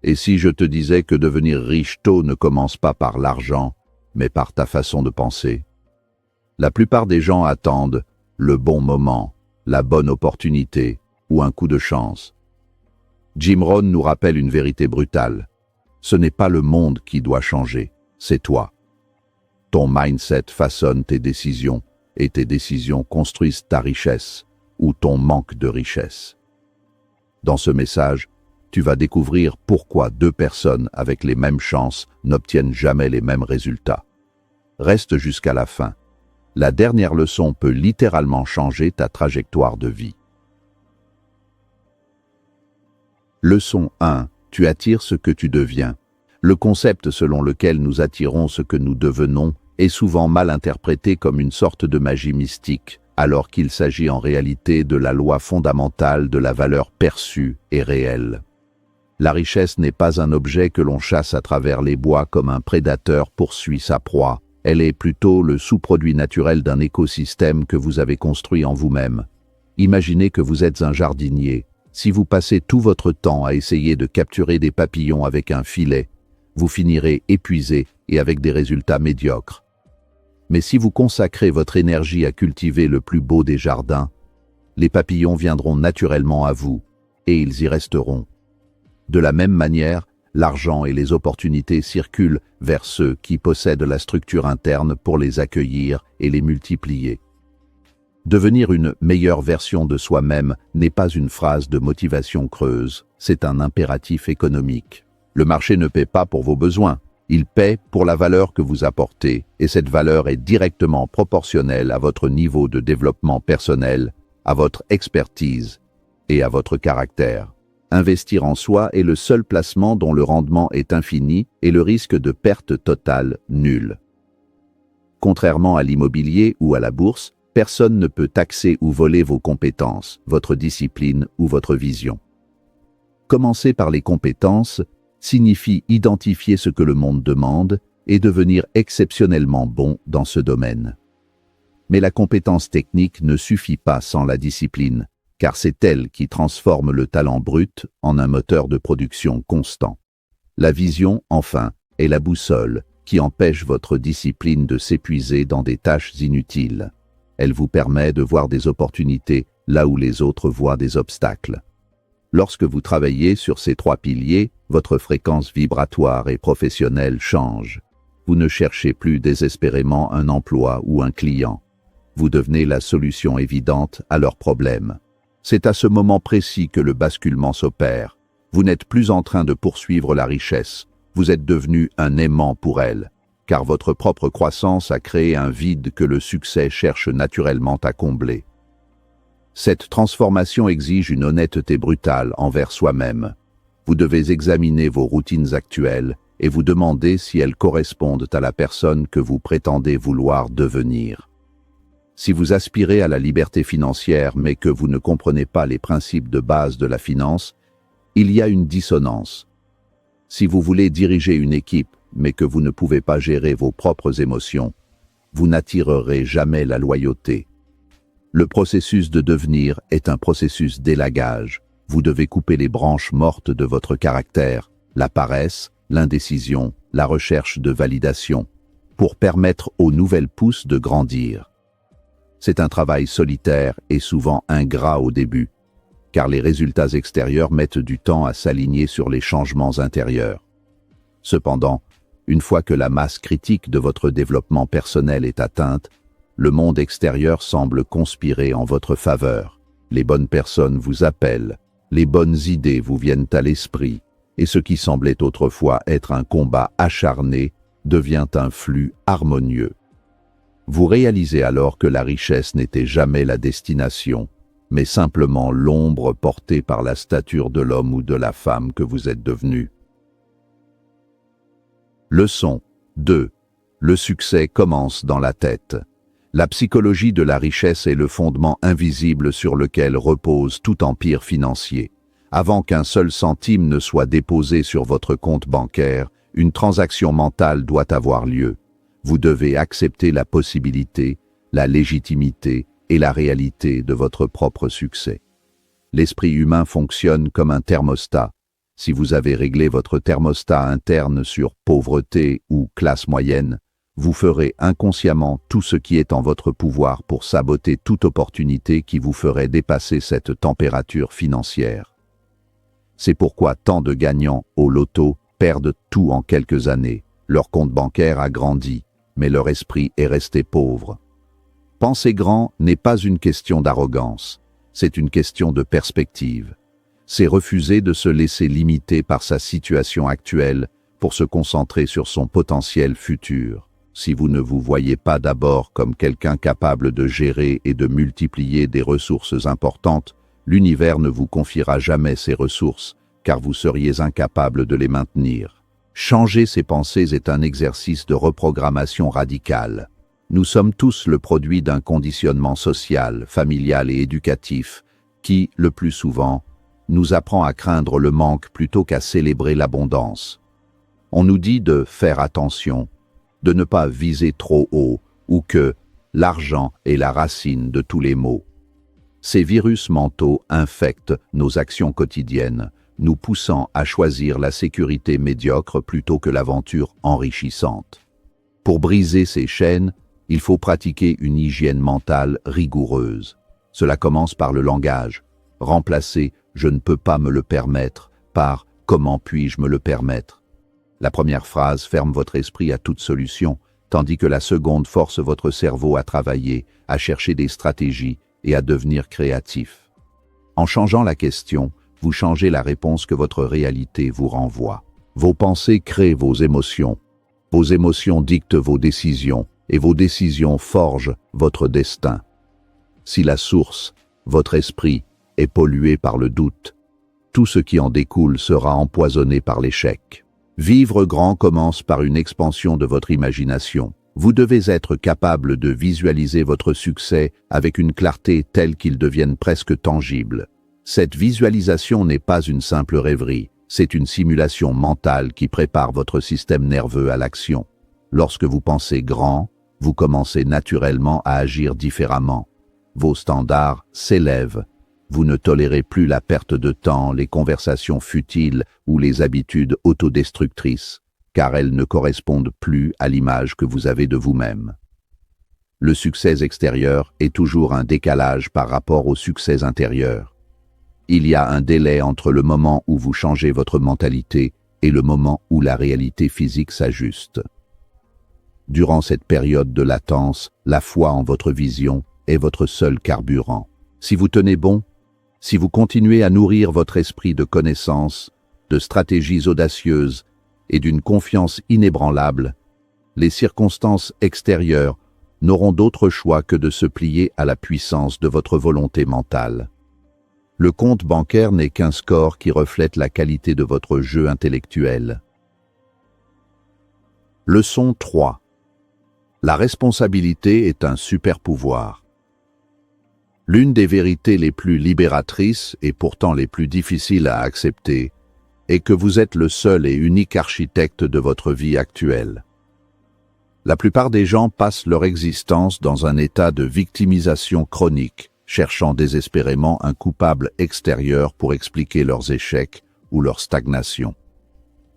Et si je te disais que devenir riche tôt ne commence pas par l'argent, mais par ta façon de penser? La plupart des gens attendent le bon moment, la bonne opportunité ou un coup de chance. Jim Rohn nous rappelle une vérité brutale. Ce n'est pas le monde qui doit changer, c'est toi. Ton mindset façonne tes décisions et tes décisions construisent ta richesse ou ton manque de richesse. Dans ce message, tu vas découvrir pourquoi deux personnes avec les mêmes chances n'obtiennent jamais les mêmes résultats. Reste jusqu'à la fin. La dernière leçon peut littéralement changer ta trajectoire de vie. Leçon 1. Tu attires ce que tu deviens. Le concept selon lequel nous attirons ce que nous devenons est souvent mal interprété comme une sorte de magie mystique, alors qu'il s'agit en réalité de la loi fondamentale de la valeur perçue et réelle. La richesse n'est pas un objet que l'on chasse à travers les bois comme un prédateur poursuit sa proie. Elle est plutôt le sous-produit naturel d'un écosystème que vous avez construit en vous-même. Imaginez que vous êtes un jardinier. Si vous passez tout votre temps à essayer de capturer des papillons avec un filet, vous finirez épuisé et avec des résultats médiocres. Mais si vous consacrez votre énergie à cultiver le plus beau des jardins, les papillons viendront naturellement à vous, et ils y resteront. De la même manière, l'argent et les opportunités circulent vers ceux qui possèdent la structure interne pour les accueillir et les multiplier. Devenir une meilleure version de soi-même n'est pas une phrase de motivation creuse, c'est un impératif économique. Le marché ne paie pas pour vos besoins, il paie pour la valeur que vous apportez, et cette valeur est directement proportionnelle à votre niveau de développement personnel, à votre expertise et à votre caractère. Investir en soi est le seul placement dont le rendement est infini et le risque de perte totale nul. Contrairement à l'immobilier ou à la bourse, personne ne peut taxer ou voler vos compétences, votre discipline ou votre vision. Commencer par les compétences signifie identifier ce que le monde demande et devenir exceptionnellement bon dans ce domaine. Mais la compétence technique ne suffit pas sans la discipline, car c'est elle qui transforme le talent brut en un moteur de production constant. La vision, enfin, est la boussole qui empêche votre discipline de s'épuiser dans des tâches inutiles. Elle vous permet de voir des opportunités là où les autres voient des obstacles. Lorsque vous travaillez sur ces trois piliers, votre fréquence vibratoire et professionnelle change. Vous ne cherchez plus désespérément un emploi ou un client. Vous devenez la solution évidente à leurs problèmes. C'est à ce moment précis que le basculement s'opère. Vous n'êtes plus en train de poursuivre la richesse. Vous êtes devenu un aimant pour elle, car votre propre croissance a créé un vide que le succès cherche naturellement à combler. Cette transformation exige une honnêteté brutale envers soi-même. Vous devez examiner vos routines actuelles et vous demander si elles correspondent à la personne que vous prétendez vouloir devenir. Si vous aspirez à la liberté financière mais que vous ne comprenez pas les principes de base de la finance, il y a une dissonance. Si vous voulez diriger une équipe mais que vous ne pouvez pas gérer vos propres émotions, vous n'attirerez jamais la loyauté. Le processus de devenir est un processus d'élagage. Vous devez couper les branches mortes de votre caractère, la paresse, l'indécision, la recherche de validation, pour permettre aux nouvelles pousses de grandir. C'est un travail solitaire et souvent ingrat au début, car les résultats extérieurs mettent du temps à s'aligner sur les changements intérieurs. Cependant, une fois que la masse critique de votre développement personnel est atteinte, le monde extérieur semble conspirer en votre faveur. Les bonnes personnes vous appellent, les bonnes idées vous viennent à l'esprit, et ce qui semblait autrefois être un combat acharné devient un flux harmonieux. Vous réalisez alors que la richesse n'était jamais la destination, mais simplement l'ombre portée par la stature de l'homme ou de la femme que vous êtes devenu. Leçon 2. Le succès commence dans la tête. La psychologie de la richesse est le fondement invisible sur lequel repose tout empire financier. Avant qu'un seul centime ne soit déposé sur votre compte bancaire, une transaction mentale doit avoir lieu. Vous devez accepter la possibilité, la légitimité et la réalité de votre propre succès. L'esprit humain fonctionne comme un thermostat. Si vous avez réglé votre thermostat interne sur pauvreté ou classe moyenne, vous ferez inconsciemment tout ce qui est en votre pouvoir pour saboter toute opportunité qui vous ferait dépasser cette température financière. C'est pourquoi tant de gagnants au loto perdent tout en quelques années. Leur compte bancaire a grandi, mais leur esprit est resté pauvre. Penser grand n'est pas une question d'arrogance, c'est une question de perspective. C'est refuser de se laisser limiter par sa situation actuelle pour se concentrer sur son potentiel futur. Si vous ne vous voyez pas d'abord comme quelqu'un capable de gérer et de multiplier des ressources importantes, l'univers ne vous confiera jamais ces ressources, car vous seriez incapable de les maintenir. Changer ses pensées est un exercice de reprogrammation radicale. Nous sommes tous le produit d'un conditionnement social, familial et éducatif qui, le plus souvent, nous apprend à craindre le manque plutôt qu'à célébrer l'abondance. On nous dit de faire attention, de ne pas viser trop haut, ou que l'argent est la racine de tous les maux. Ces virus mentaux infectent nos actions quotidiennes, nous poussant à choisir la sécurité médiocre plutôt que l'aventure enrichissante. Pour briser ces chaînes, il faut pratiquer une hygiène mentale rigoureuse. Cela commence par le langage. Remplacer « je ne peux pas me le permettre » par « comment puis-je me le permettre ». La première phrase ferme votre esprit à toute solution, tandis que la seconde force votre cerveau à travailler, à chercher des stratégies et à devenir créatif. En changeant la question, vous changez la réponse que votre réalité vous renvoie. Vos pensées créent vos émotions dictent vos décisions, et vos décisions forgent votre destin. Si la source, votre esprit, est pollué par le doute, tout ce qui en découle sera empoisonné par l'échec. Vivre grand commence par une expansion de votre imagination. Vous devez être capable de visualiser votre succès avec une clarté telle qu'il devienne presque tangible. Cette visualisation n'est pas une simple rêverie, c'est une simulation mentale qui prépare votre système nerveux à l'action. Lorsque vous pensez grand, vous commencez naturellement à agir différemment. Vos standards s'élèvent. Vous ne tolérez plus la perte de temps, les conversations futiles ou les habitudes autodestructrices, car elles ne correspondent plus à l'image que vous avez de vous-même. Le succès extérieur est toujours un décalage par rapport au succès intérieur. Il y a un délai entre le moment où vous changez votre mentalité et le moment où la réalité physique s'ajuste. Durant cette période de latence, la foi en votre vision est votre seul carburant. Si vous tenez bon, si vous continuez à nourrir votre esprit de connaissances, de stratégies audacieuses et d'une confiance inébranlable, les circonstances extérieures n'auront d'autre choix que de se plier à la puissance de votre volonté mentale. Le compte bancaire n'est qu'un score qui reflète la qualité de votre jeu intellectuel. Leçon 3. La responsabilité est un super-pouvoir. L'une des vérités les plus libératrices et pourtant les plus difficiles à accepter est que vous êtes le seul et unique architecte de votre vie actuelle. La plupart des gens passent leur existence dans un état de victimisation chronique, cherchant désespérément un coupable extérieur pour expliquer leurs échecs ou leur stagnation.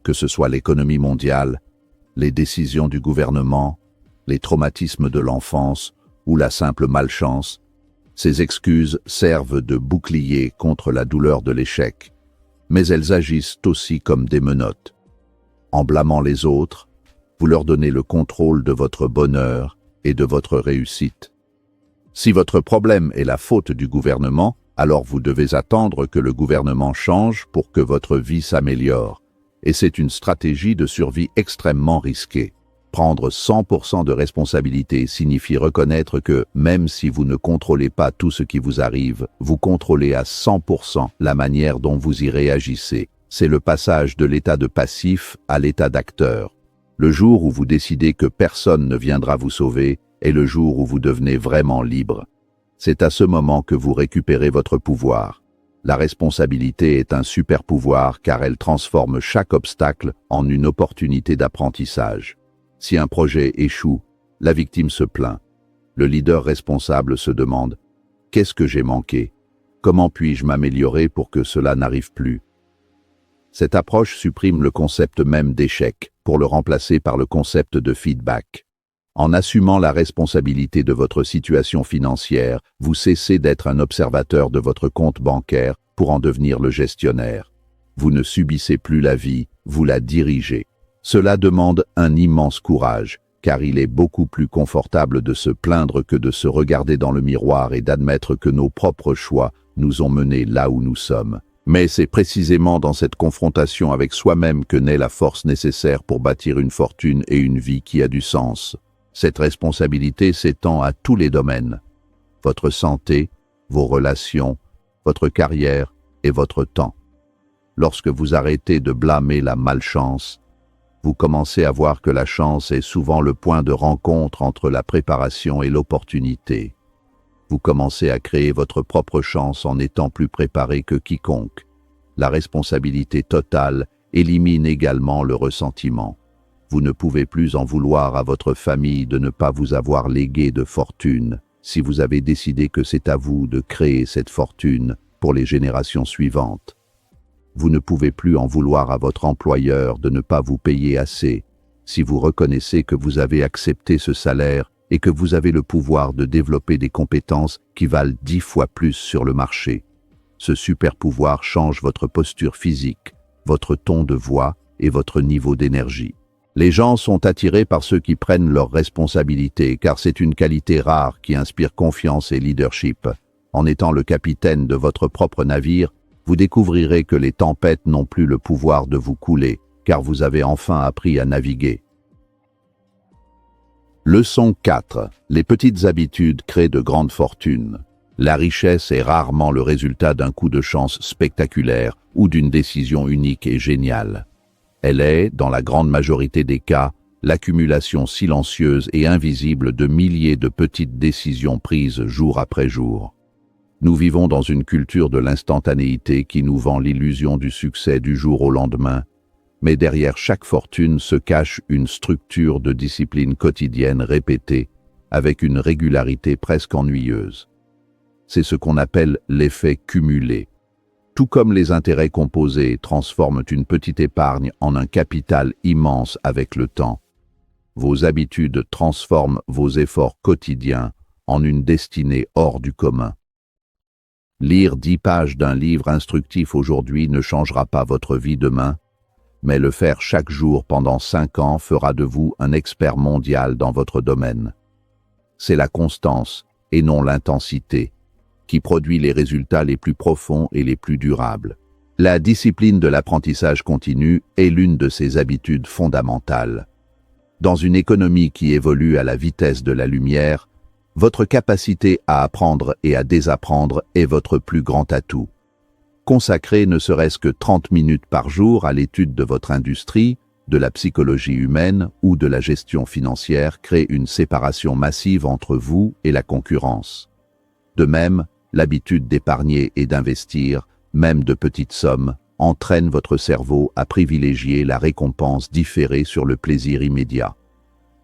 Que ce soit l'économie mondiale, les décisions du gouvernement, les traumatismes de l'enfance ou la simple malchance, ces excuses servent de bouclier contre la douleur de l'échec, mais elles agissent aussi comme des menottes. En blâmant les autres, vous leur donnez le contrôle de votre bonheur et de votre réussite. Si votre problème est la faute du gouvernement, alors vous devez attendre que le gouvernement change pour que votre vie s'améliore. Et c'est une stratégie de survie extrêmement risquée. Prendre 100% de responsabilité signifie reconnaître que, même si vous ne contrôlez pas tout ce qui vous arrive, vous contrôlez à 100% la manière dont vous y réagissez. C'est le passage de l'état de passif à l'état d'acteur. Le jour où vous décidez que personne ne viendra vous sauver est le jour où vous devenez vraiment libre. C'est à ce moment que vous récupérez votre pouvoir. La responsabilité est un super pouvoir car elle transforme chaque obstacle en une opportunité d'apprentissage. Si un projet échoue, la victime se plaint. Le leader responsable se demande « Qu'est-ce que j'ai manqué ? Comment puis-je m'améliorer pour que cela n'arrive plus ?» Cette approche supprime le concept même d'échec pour le remplacer par le concept de feedback. En assumant la responsabilité de votre situation financière, vous cessez d'être un observateur de votre compte bancaire pour en devenir le gestionnaire. Vous ne subissez plus la vie, vous la dirigez. Cela demande un immense courage, car il est beaucoup plus confortable de se plaindre que de se regarder dans le miroir et d'admettre que nos propres choix nous ont menés là où nous sommes. Mais c'est précisément dans cette confrontation avec soi-même que naît la force nécessaire pour bâtir une fortune et une vie qui a du sens. Cette responsabilité s'étend à tous les domaines. Votre santé, vos relations, votre carrière et votre temps. Lorsque vous arrêtez de blâmer la malchance, vous commencez à voir que la chance est souvent le point de rencontre entre la préparation et l'opportunité. Vous commencez à créer votre propre chance en étant plus préparé que quiconque. La responsabilité totale élimine également le ressentiment. Vous ne pouvez plus en vouloir à votre famille de ne pas vous avoir légué de fortune, si vous avez décidé que c'est à vous de créer cette fortune pour les générations suivantes. Vous ne pouvez plus en vouloir à votre employeur de ne pas vous payer assez, si vous reconnaissez que vous avez accepté ce salaire et que vous avez le pouvoir de développer des compétences qui valent 10 fois plus sur le marché. Ce super pouvoir change votre posture physique, votre ton de voix et votre niveau d'énergie. Les gens sont attirés par ceux qui prennent leurs responsabilités, car c'est une qualité rare qui inspire confiance et leadership. En étant le capitaine de votre propre navire, vous découvrirez que les tempêtes n'ont plus le pouvoir de vous couler, car vous avez enfin appris à naviguer. Leçon 4. Les petites habitudes créent de grandes fortunes. La richesse est rarement le résultat d'un coup de chance spectaculaire ou d'une décision unique et géniale. Elle est, dans la grande majorité des cas, l'accumulation silencieuse et invisible de milliers de petites décisions prises jour après jour. Nous vivons dans une culture de l'instantanéité qui nous vend l'illusion du succès du jour au lendemain, mais derrière chaque fortune se cache une structure de discipline quotidienne répétée, avec une régularité presque ennuyeuse. C'est ce qu'on appelle l'effet cumulé. Tout comme les intérêts composés transforment une petite épargne en un capital immense avec le temps, vos habitudes transforment vos efforts quotidiens en une destinée hors du commun. Lire 10 pages d'un livre instructif aujourd'hui ne changera pas votre vie demain, mais le faire chaque jour pendant 5 ans fera de vous un expert mondial dans votre domaine. C'est la constance, et non l'intensité, qui produit les résultats les plus profonds et les plus durables. La discipline de l'apprentissage continu est l'une de ces habitudes fondamentales. Dans une économie qui évolue à la vitesse de la lumière, votre capacité à apprendre et à désapprendre est votre plus grand atout. Consacrez ne serait-ce que 30 minutes par jour à l'étude de votre industrie, de la psychologie humaine ou de la gestion financière crée une séparation massive entre vous et la concurrence. De même, l'habitude d'épargner et d'investir, même de petites sommes, entraîne votre cerveau à privilégier la récompense différée sur le plaisir immédiat.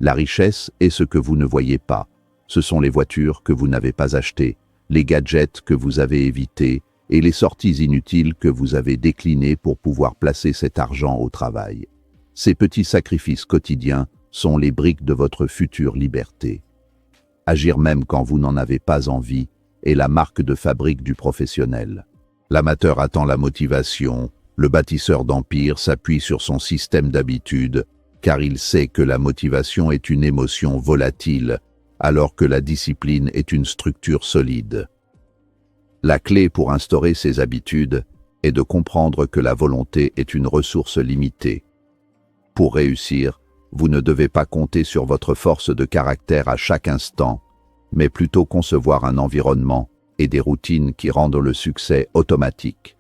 La richesse est ce que vous ne voyez pas. Ce sont les voitures que vous n'avez pas achetées, les gadgets que vous avez évités et les sorties inutiles que vous avez déclinées pour pouvoir placer cet argent au travail. Ces petits sacrifices quotidiens sont les briques de votre future liberté. Agir même quand vous n'en avez pas envie est la marque de fabrique du professionnel. L'amateur attend la motivation, le bâtisseur d'empire s'appuie sur son système d'habitude, car il sait que la motivation est une émotion volatile, alors que la discipline est une structure solide. La clé pour instaurer ces habitudes est de comprendre que la volonté est une ressource limitée. Pour réussir, vous ne devez pas compter sur votre force de caractère à chaque instant, mais plutôt concevoir un environnement et des routines qui rendent le succès automatique.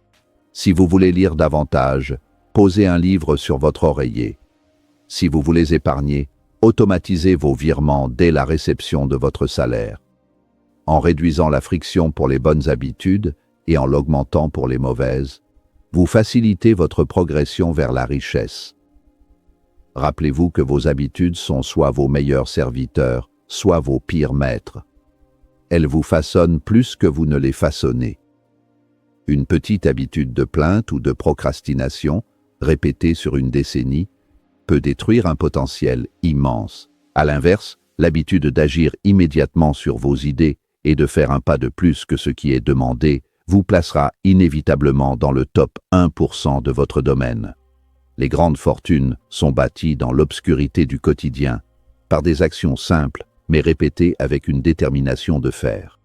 Si vous voulez lire davantage, posez un livre sur votre oreiller. Si vous voulez épargner, automatisez vos virements dès la réception de votre salaire. En réduisant la friction pour les bonnes habitudes et en l'augmentant pour les mauvaises, vous facilitez votre progression vers la richesse. Rappelez-vous que vos habitudes sont soit vos meilleurs serviteurs, soit vos pires maîtres. Elles vous façonnent plus que vous ne les façonnez. Une petite habitude de plainte ou de procrastination répété sur une décennie, peut détruire un potentiel immense. À l'inverse, l'habitude d'agir immédiatement sur vos idées et de faire un pas de plus que ce qui est demandé vous placera inévitablement dans le top 1% de votre domaine. Les grandes fortunes sont bâties dans l'obscurité du quotidien, par des actions simples, mais répétées avec une détermination de fer.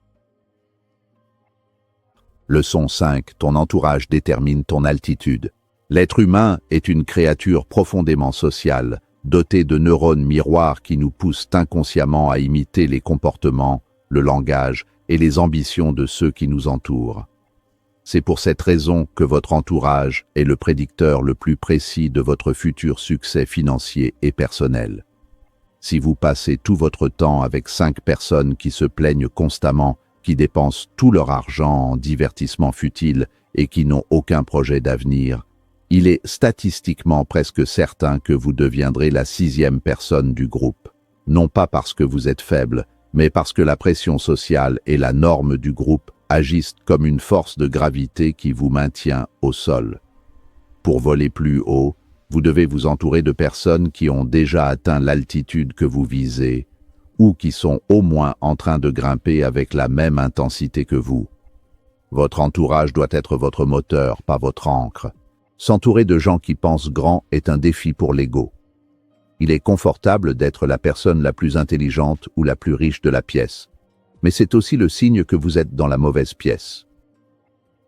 Leçon 5. Ton entourage détermine ton altitude. L'être humain est une créature profondément sociale, dotée de neurones miroirs qui nous poussent inconsciemment à imiter les comportements, le langage et les ambitions de ceux qui nous entourent. C'est pour cette raison que votre entourage est le prédicteur le plus précis de votre futur succès financier et personnel. Si vous passez tout votre temps avec 5 personnes qui se plaignent constamment, qui dépensent tout leur argent en divertissements futiles et qui n'ont aucun projet d'avenir, il est statistiquement presque certain que vous deviendrez la 6e personne du groupe. Non pas parce que vous êtes faible, mais parce que la pression sociale et la norme du groupe agissent comme une force de gravité qui vous maintient au sol. Pour voler plus haut, vous devez vous entourer de personnes qui ont déjà atteint l'altitude que vous visez, ou qui sont au moins en train de grimper avec la même intensité que vous. Votre entourage doit être votre moteur, pas votre ancre. S'entourer de gens qui pensent grand est un défi pour l'ego. Il est confortable d'être la personne la plus intelligente ou la plus riche de la pièce, mais c'est aussi le signe que vous êtes dans la mauvaise pièce.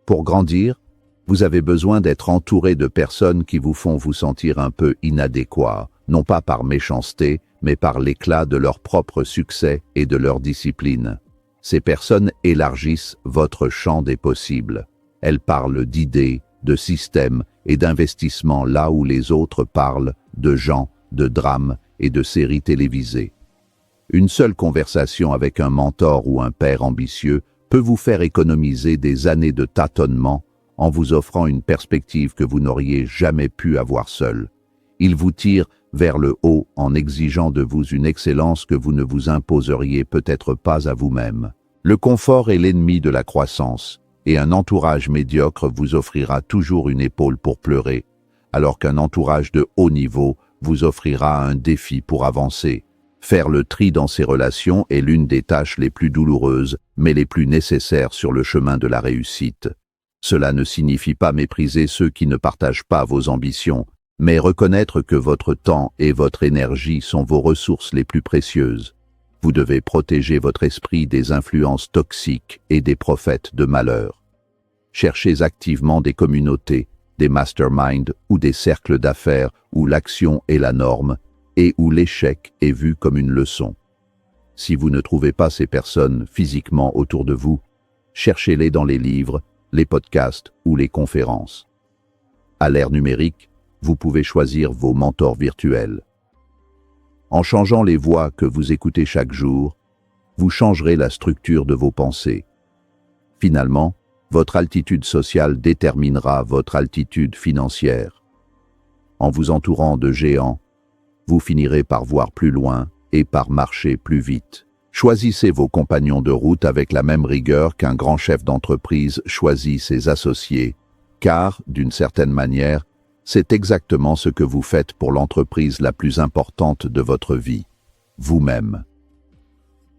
Pour grandir, vous avez besoin d'être entouré de personnes qui vous font vous sentir un peu inadéquat, non pas par méchanceté, mais par l'éclat de leur propre succès et de leur discipline. Ces personnes élargissent votre champ des possibles. Elles parlent d'idées, de systèmes et d'investissements là où les autres parlent de gens, de drames et de séries télévisées. Une seule conversation avec un mentor ou un père ambitieux peut vous faire économiser des années de tâtonnement en vous offrant une perspective que vous n'auriez jamais pu avoir seul. Il vous tire vers le haut en exigeant de vous une excellence que vous ne vous imposeriez peut-être pas à vous-même. Le confort est l'ennemi de la croissance, et un entourage médiocre vous offrira toujours une épaule pour pleurer, alors qu'un entourage de haut niveau vous offrira un défi pour avancer. Faire le tri dans ces relations est l'une des tâches les plus douloureuses, mais les plus nécessaires sur le chemin de la réussite. Cela ne signifie pas mépriser ceux qui ne partagent pas vos ambitions, mais reconnaître que votre temps et votre énergie sont vos ressources les plus précieuses. Vous devez protéger votre esprit des influences toxiques et des prophètes de malheur. Cherchez activement des communautés, des masterminds ou des cercles d'affaires où l'action est la norme et où l'échec est vu comme une leçon. Si vous ne trouvez pas ces personnes physiquement autour de vous, cherchez-les dans les livres, les podcasts ou les conférences. À l'ère numérique, vous pouvez choisir vos mentors virtuels. En changeant les voix que vous écoutez chaque jour, vous changerez la structure de vos pensées. Finalement, votre altitude sociale déterminera votre altitude financière. En vous entourant de géants, vous finirez par voir plus loin et par marcher plus vite. Choisissez vos compagnons de route avec la même rigueur qu'un grand chef d'entreprise choisit ses associés, car, d'une certaine manière, c'est exactement ce que vous faites pour l'entreprise la plus importante de votre vie, vous-même.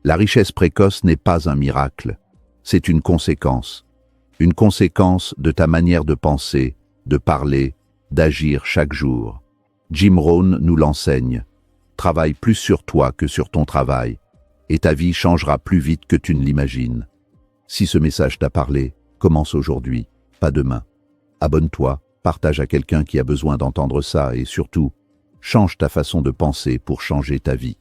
La richesse précoce n'est pas un miracle, c'est une conséquence de ta manière de penser, de parler, d'agir chaque jour. Jim Rohn nous l'enseigne. Travaille plus sur toi que sur ton travail, et ta vie changera plus vite que tu ne l'imagines. Si ce message t'a parlé, commence aujourd'hui, pas demain. Abonne-toi, partage à quelqu'un qui a besoin d'entendre ça et surtout, change ta façon de penser pour changer ta vie.